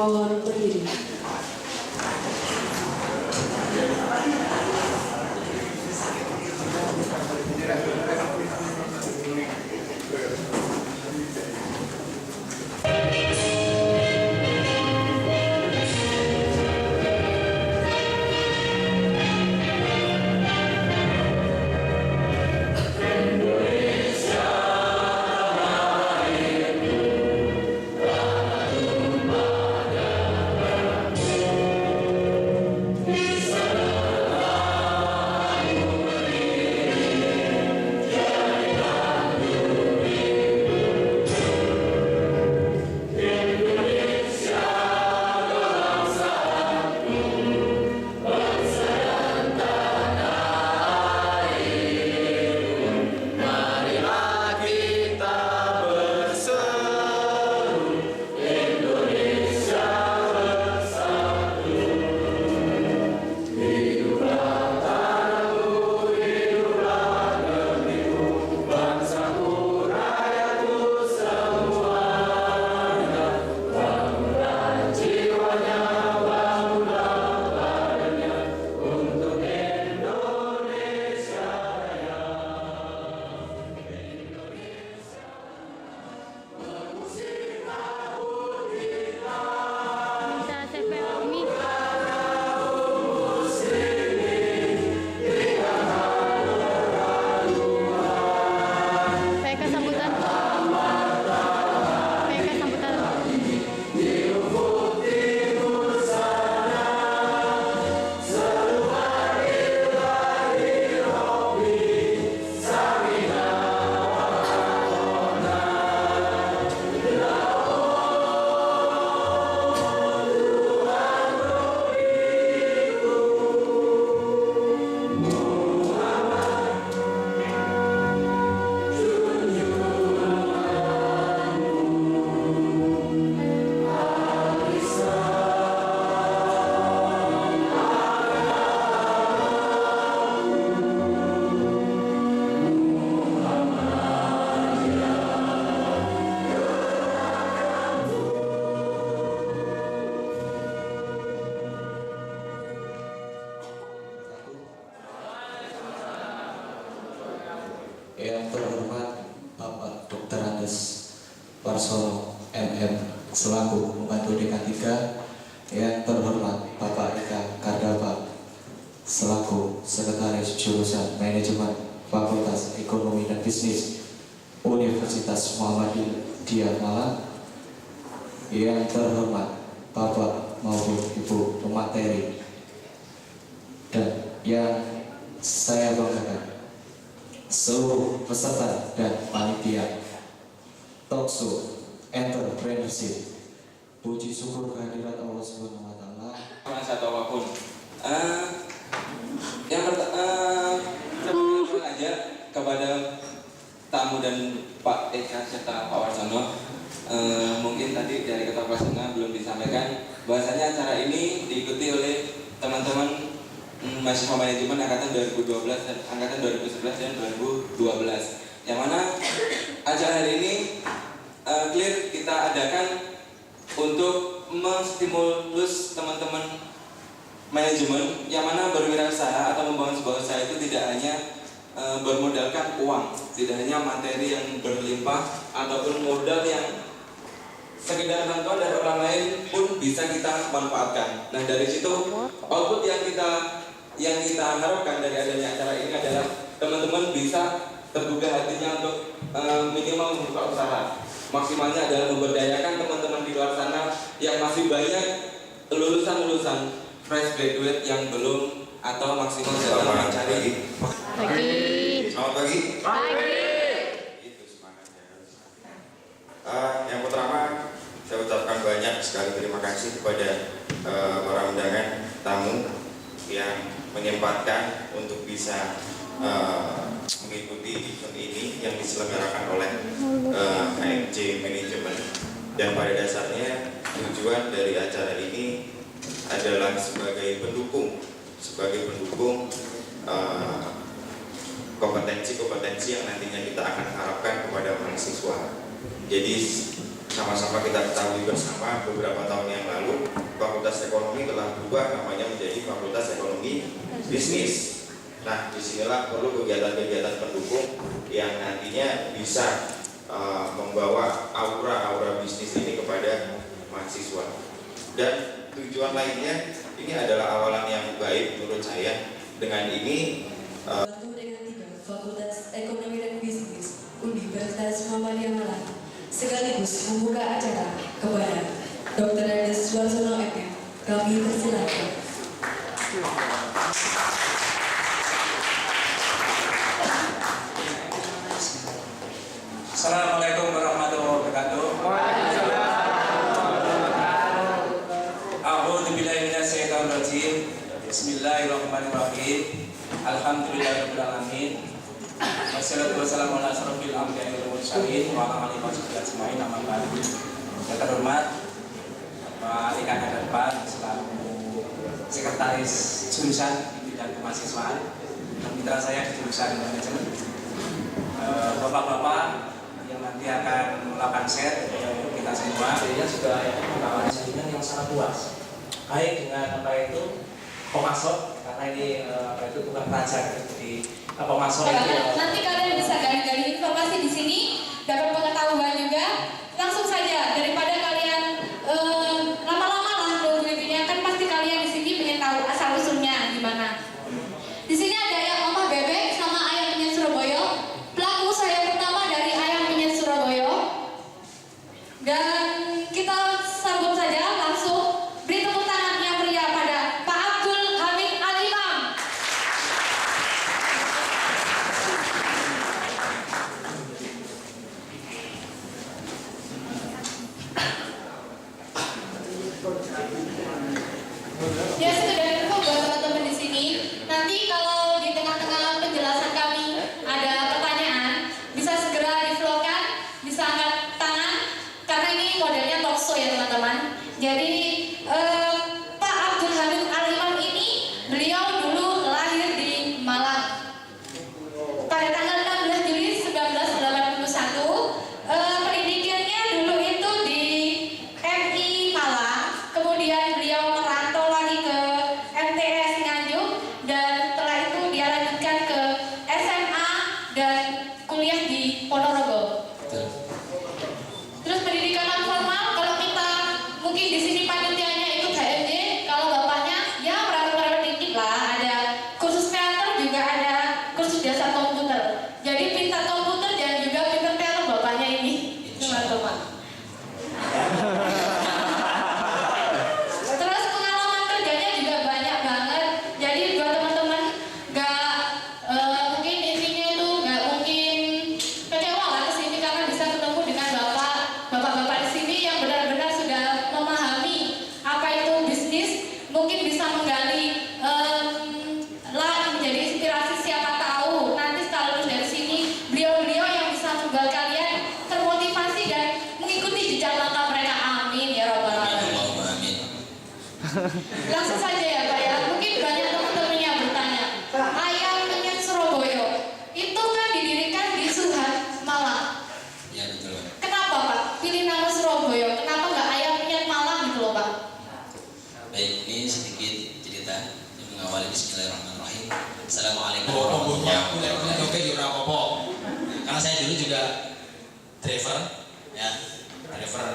Mohon berdiri. Yang terhormat Bapak Dr. Andes Warsono MM selaku Pembantu Dekan 3, yang terhormat Bapak Eka Kardava selaku Sekretaris Jurusan Manajemen Fakultas Ekonomi dan Bisnis Universitas Muhammadiyah Malang, yang terhormat Bapak maupun Ibu pemateri, dan yang saya banggakan seluruh peserta dan panitia Talkshow Entrepreneurship. Puji syukur kehadirat Allah Subhanahu wa taala. Satu apapun. Yang pertama aja kepada tamu dan Pak Eka serta Pak Warsono. Mungkin tadi dari Ketua Pelaksana belum disampaikan bahwasanya acara ini diikuti oleh teman-teman mahasiswa manajemen angkatan 2012 dan angkatan 2011 dan 2012, yang mana acara hari ini clear kita adakan untuk menstimulus teman-teman manajemen yang mana berwirausaha atau membangun sebuah usaha itu tidak hanya bermodalkan uang, tidak hanya materi yang berlimpah ataupun modal yang sekedar bantuan dari orang lain pun bisa kita manfaatkan. Nah, dari situ output yang kita harapkan dari adanya acara ini adalah teman-teman bisa tergugah hatinya untuk minimal membuka usaha. Maksimalnya adalah memberdayakan teman-teman di luar sana yang masih banyak lulusan-lulusan fresh graduate yang belum atau maksimal dalam mencari. Selamat pagi. Itu semangatnya. Yang pertama, saya ucapkan banyak sekali terima kasih kepada para undangan tamu yang menyempatkan untuk bisa mengikuti event ini yang diselenggarakan oleh KMJ Manajemen. Dan pada dasarnya tujuan dari acara ini adalah sebagai pendukung kompetensi-kompetensi yang nantinya kita akan harapkan kepada mahasiswa. Jadi sama-sama kita ketahui bersama beberapa tahun yang lalu Fakultas Ekonomi telah berubah namanya menjadi Fakultas Ekonomi Bisnis. Nah, disinilah perlu kegiatan-kegiatan pendukung yang nantinya bisa membawa aura bisnis ini kepada mahasiswa. Dan tujuan lainnya ini adalah awalan yang baik menurut saya. Dengan ini Fakultas Ekonomi dan Bisnis Universitas Muhammadiyah Malang sekaligus membuka acara kepada Dr. Andes Suarsono MM. Kami persilakan. Assalamualaikum warahmatullahi wabarakatuh. A'udzu billahi minasyaitonir rajim. Bismillahirrahmanirrahim. Alhamdulillahirabbil alamin. Wassalatu wassalamu ala asrofil anbiya'i wal mursalin wa ala alihi wasahbihi ajmain. Amma ba'du. Yang terhormat Pak Ika Hadarpan selaku Sekretaris Jurusan di bidang kemahasiswaan dan mitra saya di jurusan manajemen. Bapak-bapak yang nanti akan melakukan share untuk kita semua. Dia juga melakukan jaringan yang sangat luas, baik dengan apa itu pemasok, karena ini apa itu bukan pelajar, jadi pemasok itu. Nanti kalian bisa gali-gali informasi di sini, dapat pengetahuan juga. Langsung saja daripada kalian lama-lama lah nunggu intinya, kan pasti kalian di sini pengen tahu asal usulnya gimana. Di sini ada yang Omah Bebek sama Ayam Penyet Surabaya. Pelaku saya pertama dari Ayam Penyet Surabaya. Dan kita sambut saja langsung, beri tepuk tangan yang meriah pada Pak Abdul Hamid Al-Imam. Ya sudah info buat teman-teman di sini. Nanti kalau di tengah-tengah penjelasan kami ada pertanyaan, bisa segera di-vlogkan, bisa angkat tangan, karena ini modelnya talk show ya teman-teman. Jadi Pak Abdul Hamid Al-Imam ini, beliau dulu lahir di Malang pada tanggal 16 Juli 1981. Pendidikannya dulu itu di MI Malang, kemudian beliau merantau lagi ke MTS Nganjuk, dan setelah itu dia lanjutkan ke SMA dan kuliah di Ponorogo. Terus pendidikan non formal, kalau kita mungkin di sini panitianya ikut HMJ, kalau bapaknya ya meraba-raba dikit lah, ada kursus teater juga ada kursus dasar komputer. Jadi pintar komputer dan juga pintar teater bapaknya ini, teman-teman. Terus pengalaman kerjanya juga banyak banget. Jadi buat teman-teman mungkin intinya itu nggak mungkin kecewa lah kesini karena bisa ketemu dengan bapak-bapak di sini yang benar-benar sudah memahami apa itu bisnis, mungkin bisa menggali menjadi inspirasi, siapa tahu nanti setelah lulus dari sini beliau-beliau yang bisa membuat kalian termotivasi dan mengikuti jejak langkah mereka. Amin ya robbal alamin. Langsung saja ya Pak ya, mungkin banyak teman-teman yang bertanya, Ayam Penyet Surabaya itu kan didirikan di Suhat, Malang. Ya betul. Kenapa Pak pilih nama Surabaya? Kenapa nggak Ayam Penyet Malang gitu loh Pak? Baik, ini sedikit cerita yang mengawali. Bismillahirrahmanirrahim. Assalamualaikum warahmatullahi wabarakatuh. Karena saya dulu juga driver, ya, driver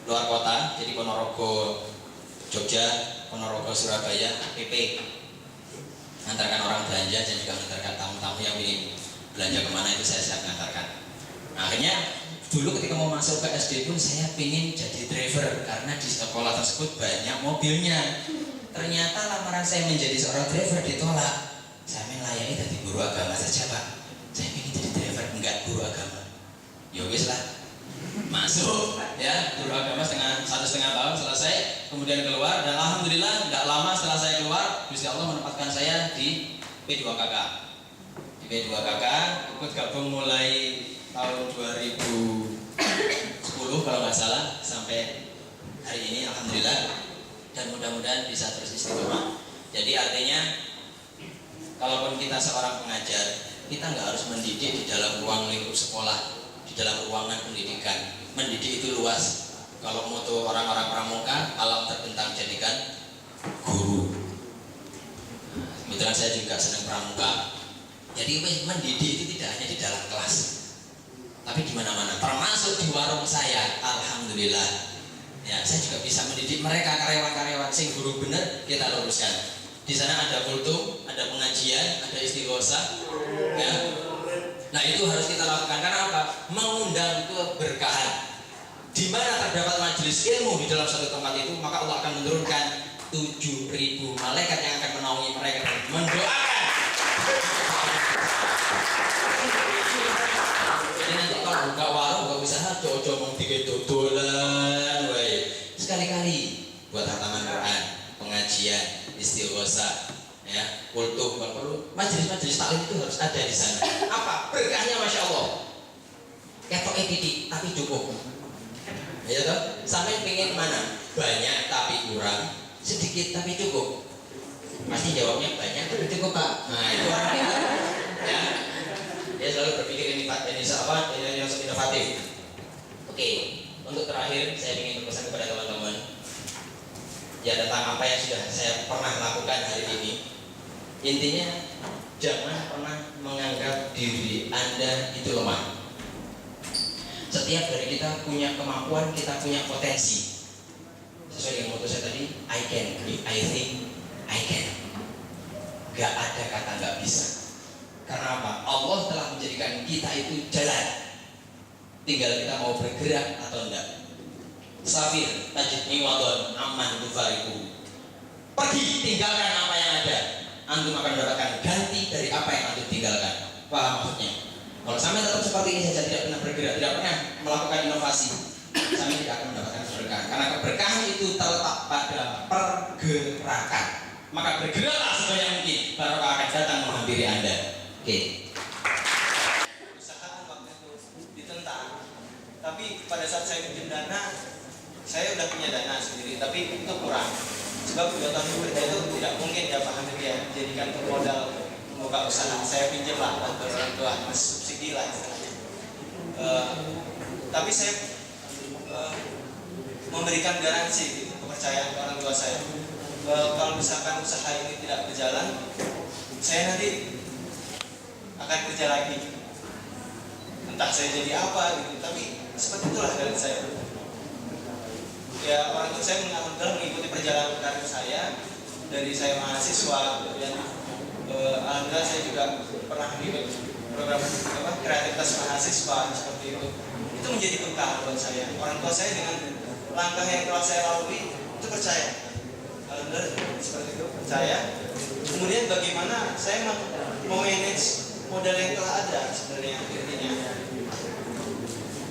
luar kota, jadi Ponorogo Jogja, Ponorogo Surabaya, PP, mengantarkan orang belanja dan juga mengantarkan tamu-tamu yang ingin belanja kemana itu saya siap mengantarkan. Nah, akhirnya dulu ketika mau masuk ke SD pun saya ingin jadi driver karena di sekolah tersebut banyak mobilnya. Ternyata lamaran saya menjadi seorang driver ditolak. Saya melayani dari guru agama saja Pak. Saya ingin jadi driver, enggak guru agama. Ya wis lah, masuk ya guru agama 1,5 tahun selesai, kemudian keluar dan alhamdulillah nggak lama setelah saya keluar, Gusti Allah menempatkan saya di P2KK. Di P2KK ikut gabung mulai tahun 2010 kalau nggak salah sampai hari ini alhamdulillah, dan mudah-mudahan bisa terus istiqomah. Jadi artinya kalaupun kita seorang pengajar, kita nggak harus mendidik di dalam ruang lingkup sekolah, di dalam ruangan pendidikan. mendidik itu luas. Kalau moto orang-orang pramuka, alam terbentang jadikan guru. Kebetulan saya juga senang pramuka. Jadi mendidik itu tidak hanya di dalam kelas, tapi di mana-mana, termasuk di warung saya. Alhamdulillah, ya saya juga bisa mendidik mereka, karyawan-karyawan sing guru bener kita luruskan. Di sana ada kultum, ada pengajian, ada istighosa, ya. Nah itu harus kita lakukan karena apa? Mengundang keberkahan. Di mana terdapat majelis ilmu di dalam satu tempat itu, maka Allah akan menurunkan 7.000 malaikat yang akan menaungi mereka dan mendoakan. Jadi nanti kalau buka warung, buka usaha, coba mau tiga dodolan, sekali-kali buat hataman Quran, pengajian, istighosa, ya, kultum, kalau perlu majelis-majelis taklim itu harus ada di sana. Apa? Berkahnya masya Allah. Ketok titik tapi cukup. Ya toh, sampai pengen mana? Banyak tapi kurang, sedikit tapi cukup. Pasti jawabnya banyak tapi cukup Pak. Nah itu orang itu, ya. Dia selalu berpikir inovatif. Oke, untuk terakhir saya ingin berpesan kepada teman-teman. Ya tentang apa yang sudah saya pernah lakukan hari ini. Intinya jangan pernah menganggap diri Anda itu lemah. Setiap dari kita punya kemampuan, kita punya potensi. Sesuai dengan moto saya tadi, I can, I think, I can. Gak ada kata gak bisa. Karena apa? Allah telah menjadikan kita itu jalan. Tinggal kita mau bergerak atau enggak. Safir, tajidni wadon, aman tufariku. Pergi, tinggalkan apa yang ada. Antum akan mendapatkan ganti dari apa yang antum tinggalkan. Paham maksudnya? Kalau sampai tetap seperti ini saja, tidak pernah bergerak, tidak pernah melakukan inovasi, sampai tidak akan mendapatkan keberkahan. Karena keberkahan itu terletak pada pergerakan. Maka bergeraklah sebanyak mungkin, barokah akan datang menghampiri Anda. Oke. Usaha waktu itu ditentang, tapi pada saat saya pinjam dana, saya udah punya dana sendiri, tapi itu kurang. Sebab 2 tahun bekerja itu tidak mungkin ya Pak Hamid ya, jadikan modal membuka usaha. Saya pinjam lah bantuan orang tua, masih subsidi lah istilahnya. Tapi saya memberikan garansi gitu, kepercayaan ke orang tua saya. Kalau misalkan usaha ini tidak berjalan, saya nanti akan kerja lagi. Entah saya jadi apa gitu, tapi seperti itulah dari saya. Ya orang tua saya alhamdulillah mengikuti perjalanan karir saya dari saya mahasiswa, kemudian alhamdulillah saya juga pernah ikut program kreativitas mahasiswa seperti itu. Itu menjadi berkah buat saya. Orang tua saya dengan langkah yang telah saya lalui itu percaya. Alhamdulillah seperti itu percaya. Kemudian bagaimana saya memanage modal yang telah ada sebenarnya intinya.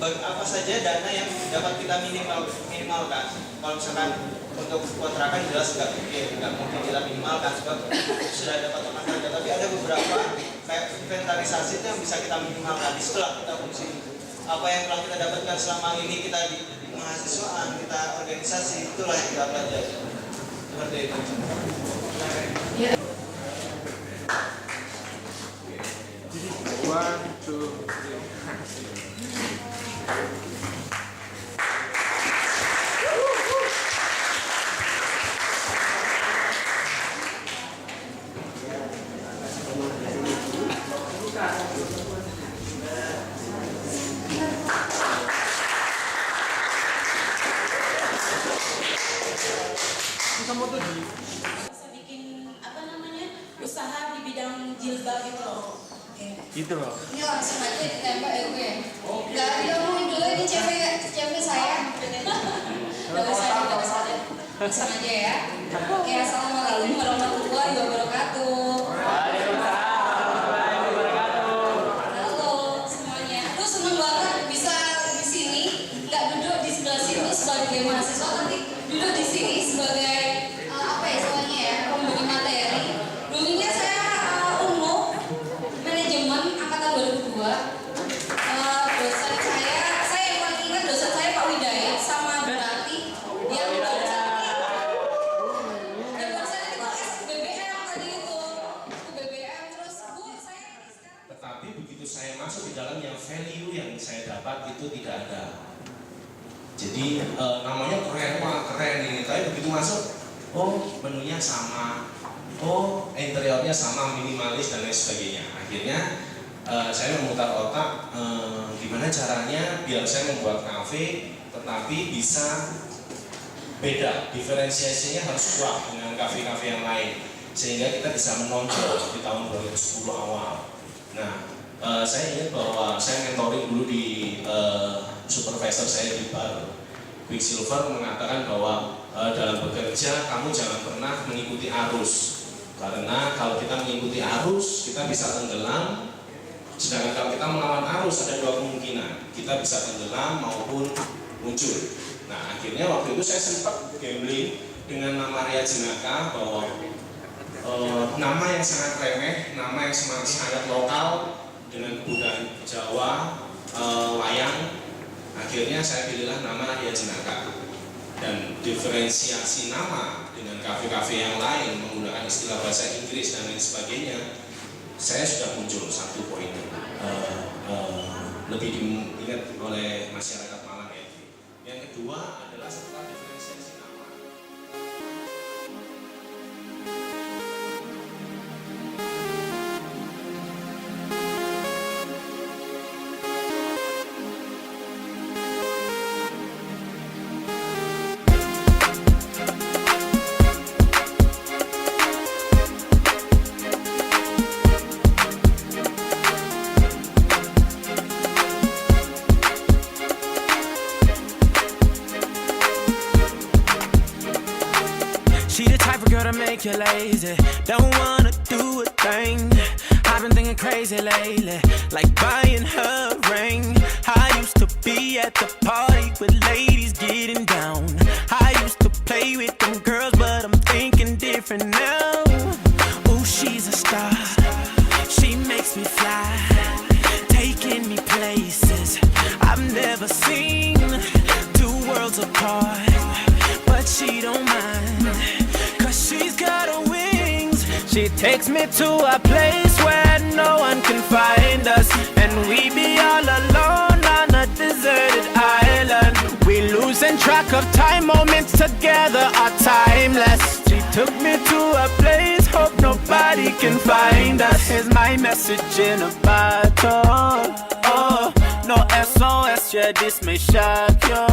Apa saja dana yang dapat kita minimalkan. Kalau misalkan untuk kontrakan jelas nggak mungkin kita minimalkan sebab sudah dapat tanah harga. Tapi ada beberapa kayak inventarisasi itu yang bisa kita minimalkan. Disitulah kita fungsi apa yang telah kita dapatkan selama ini kita di mahasiswaan, kita organisasi, itulah yang kita pelajari. Seperti itu. Ya. 1, 2, 3. Bisa bikin apa namanya usaha di bidang jilbab gitu loh. Gitu loh. Ini langsung aja ditembak ya gue. Gak diomongin dulu ini CV saya. Gak usah. Langsung aja ya. Oke, assalamualaikum warahmatullahi wabarakatuh. Halo semuanya. Aku seneng banget bisa di sini. Gak duduk di sebelah sini sebagai mahasiswa, tapi duduk di sini sebagai apa ya soalnya ya, pemberi materi. Dulunya saya unmu manajemen angkatan 2002. Dosen saya yang paling ingat dosen saya Pak Widayat sama Berarti yang dosen itu SBBM tadi itu BBM terus Bu saya ini sekarang. Tetapi begitu saya masuk di dalamnya, value yang saya dapat itu tidak ada. Jadi namanya keren, wah keren ini. Tapi begitu masuk, oh menunya sama, oh interiornya sama, minimalis dan lain sebagainya. Akhirnya saya memutar otak gimana caranya biar saya membuat kafe tetapi bisa beda, diferensiasinya harus kuat dengan kafe-kafe yang lain sehingga kita bisa menonjol di tahun 2010 awal. Nah, saya ingat bahwa saya mentoring dulu di supervisor saya di bar Quicksilver mengatakan bahwa dalam bekerja kamu jangan pernah mengikuti arus, karena kalau kita mengikuti arus kita bisa tenggelam, sedangkan kalau kita melawan arus ada dua kemungkinan, kita bisa tenggelam maupun muncul. Nah akhirnya waktu itu saya sempat gambling dengan nama Ria Jenaka bahwa nama yang sangat remeh, nama yang sangat lokal dengan kebudayaan Jawa, wayang. Akhirnya saya pilihlah nama Ria Jenaka, dan diferensiasi nama dengan kafe-kafe yang lain menggunakan istilah bahasa Inggris dan lain sebagainya, saya sudah muncul satu poin lebih diingat oleh masyarakat Malang ya. Yang kedua adalah setelah diferensiasi nama. She the type of girl to make you lazy, don't wanna do a thing. I've been thinking crazy lately, like buying her ring. I used to be at the party with ladies getting down. I used to play with them girls, but I'm thinking different now. Ooh, she's a star, she makes me fly, taking me places I've never seen. 2 worlds apart, but she don't mind, 'cause she's got her wings. She takes me to a place where no one can find us, and we be all alone on a deserted island. We losing track of time, moments together are timeless. She took me to a place, hope nobody can find us. Here's my message in a bottle. Oh, no SOS, yeah, this may shock you.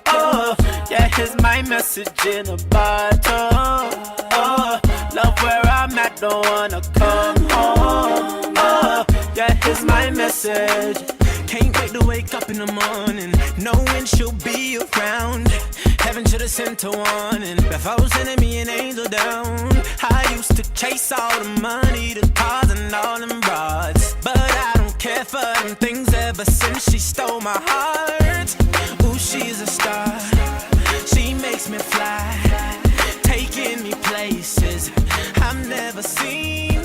Oh, yeah, here's my message in a bottle. Oh, love where I'm at, don't wanna come home. Oh, yeah, here's my message. Can't wait to wake up in the morning, knowing she'll be around. Heaven should have sent a warning before sending me an angel down. I used to chase all the money, the cars and all them broads, but I don't care for them things ever since she stole my heart. Ooh, she's a star, she makes me fly, taking me places I've never seen.